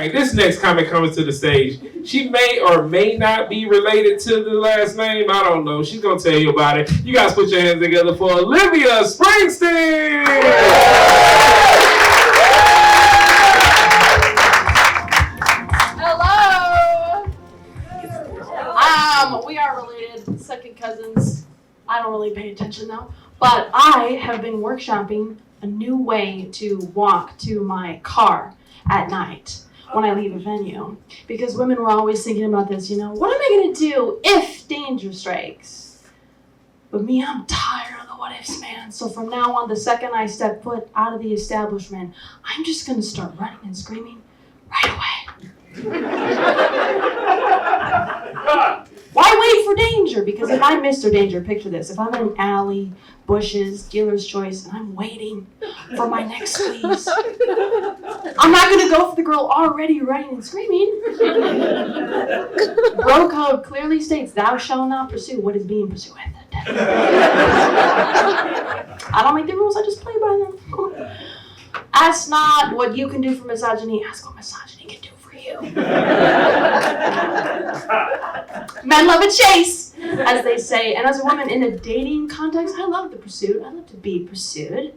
right, this next comic coming to the stage. She may or may not be related to the last name. I don't know. She's going to tell you about it. You guys put your hands together for Olivia Springsteen. Hello. We are related, second cousins. I don't really pay attention though. But I have been workshopping a new way to walk to my car at night when I leave a venue. Because women were always thinking about this, what am I going to do if danger strikes? But me, I'm tired of the what ifs, man. So from now on, the second I step foot out of the establishment, I'm just going to start running and screaming right away. Why wait for danger? Because if I'm Mr. Danger, picture this. If I'm in an alley, bushes, dealer's choice, and I'm waiting for my next squeeze, I'm not going to go for the girl already running and screaming. Bro code clearly states, thou shalt not pursue what is being pursued. I don't make the rules, I just play by them. Ask not what you can do for misogyny, ask what misogyny can do for you. Men love a chase, as they say. And as a woman in a dating context, I love the pursuit. I love to be pursued,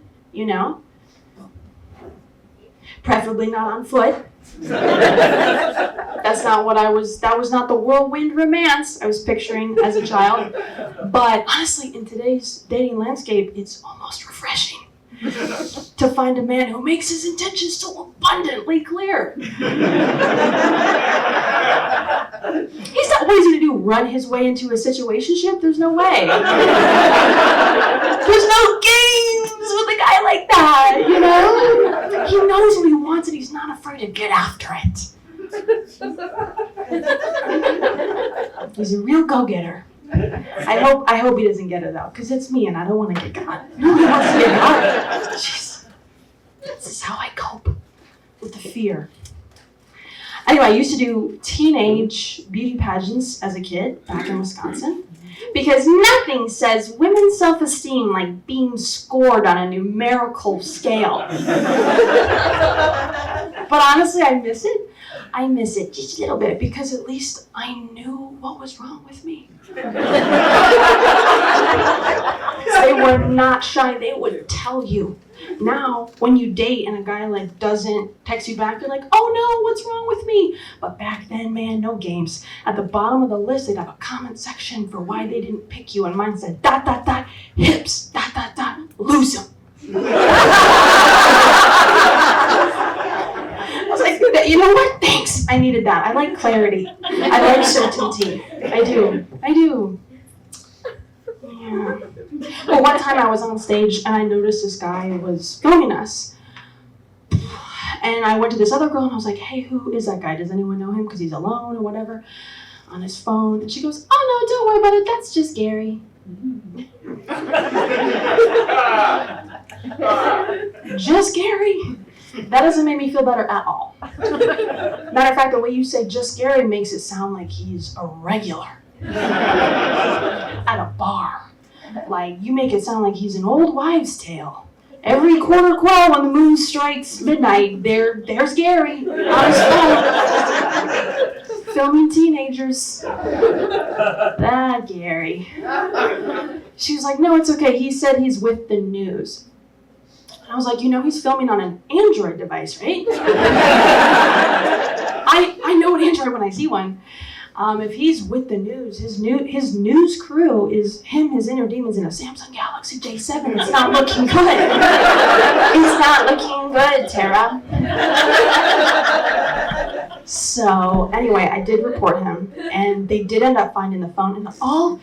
Preferably not on foot. That was not the whirlwind romance I was picturing as a child. But honestly, in today's dating landscape, it's almost refreshing to find a man who makes his intentions so abundantly clear. He's not lazy to run his way into a situationship. There's no way. There's no games with a guy like that, He knows what he wants and he's not afraid to get after it. He's a real go-getter. I hope he doesn't get it though, because it's me and I don't want to get got. Nobody wants to get got. Jeez. This is how I cope with the fear. Anyway, I used to do teenage beauty pageants as a kid back in Wisconsin because nothing says women's self-esteem like being scored on a numerical scale. But honestly, I miss it. I miss it just a little bit because at least I knew what was wrong with me. They were not shy. They would tell you. Now, when you date and a guy doesn't text you back, you're like, oh no, what's wrong with me? But back then, man, no games. At the bottom of the list, they'd have a comment section for why they didn't pick you, and mine said, ... hips, ... lose them. I was like, you know what? Thanks. I needed that. I like clarity. I like certainty. I do. Yeah. Well, one time I was on stage and I noticed this guy was filming us. And I went to this other girl and I was like, hey, who is that guy? Does anyone know him? Because he's alone or whatever on his phone. And she goes, oh no, don't worry about it. That's just Gary. Just Gary? That doesn't make me feel better at all. Matter of fact, the way you say just Gary makes it sound like he's a regular at a bar. Like, you make it sound like he's an old wives' tale. Every quarter quell when the moon strikes midnight, there's Gary on his phone. Filming teenagers. That Gary. She was like, no, it's okay. He said he's with the news. And I was like, he's filming on an Android device, right? I know an Android when I see one. If he's with the news, his news crew is him, his inner demons in a Samsung Galaxy J7. It's not looking good. It's not looking good, Tara. So anyway, I did report him, and they did end up finding the phone, and it all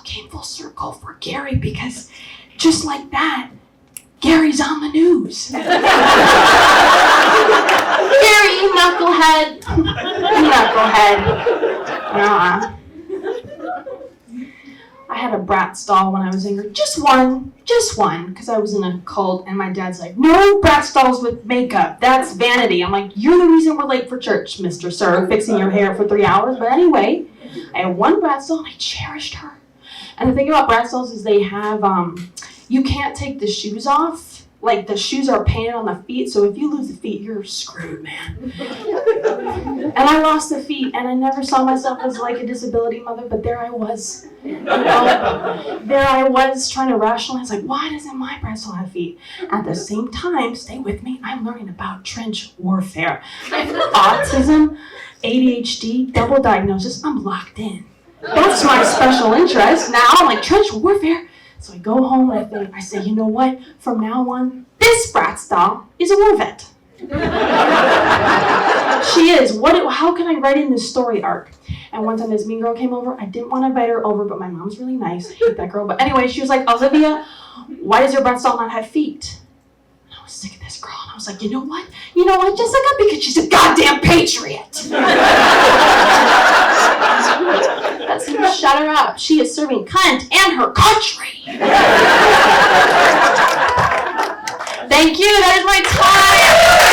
came full circle for Gary because just like that, Gary's on the news. Gary, you knucklehead. I had a Bratz doll when I was younger. Just one, because I was in a cult, and my dad's like, no Bratz dolls with makeup. That's vanity. I'm like, you're the reason we're late for church, Mr. Sir, fixing your hair for 3 hours. But anyway, I had one Bratz doll, and I cherished her. And the thing about Bratz dolls is they have, you can't take the shoes off like the shoes are painted on the feet, so if you lose the feet, you're screwed, man. And I lost the feet, and I never saw myself as like a disability mother, but there I was. You know, there I was trying to rationalize, like, why doesn't my Bratzel have feet? At the same time, stay with me, I'm learning about trench warfare. I have autism, ADHD, double diagnosis, I'm locked in. That's my special interest. Now I'm like, trench warfare. So I go home and I say, you know what? From now on, this Bratz doll is a war vet. She is. How can I write in this story arc? And one time this mean girl came over. I didn't want to invite her over, but my mom's really nice. I hate that girl. But anyway, she was like, Olivia, why does your Bratz doll not have feet? And I was sick of this girl. And I was like, you know what, Jessica? Because she's a goddamn patriot. That's shut her up. She is serving cunt and her country. Thank you. That is my time.